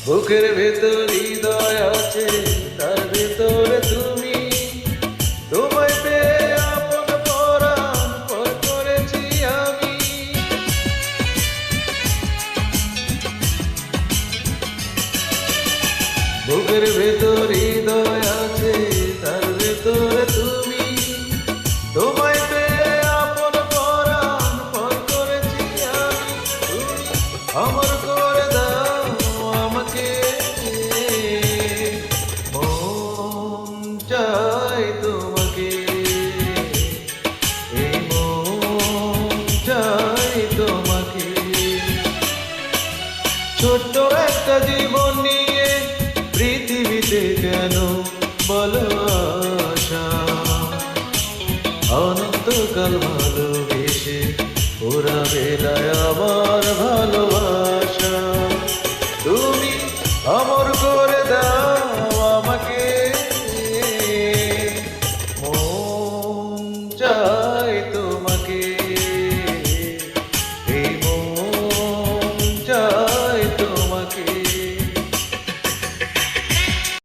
বুকের ভেতর হৃদয় আছে, তার ভেতরে তুমি। তোমায় পেয়ে আপন পরাণ পর করেছি আমি। বুকের ভেতর হৃদয় আছে, তার ভেতরে তুমি। তোমায় পেয়ে আপন পরাণ পর করেছি আমি। তুমি অমর করে দাও আমাকে, মন চাই তোমাকে, এই মন চাই তোমাকে। ছোট্ট একটা জীবন নিয়ে পৃথিবীতে কেন বলো আশা, অনন্তকাল ভালোবেসে ওরা বেলায় আমার ভালোবাসা। তুমি অমর করে দাও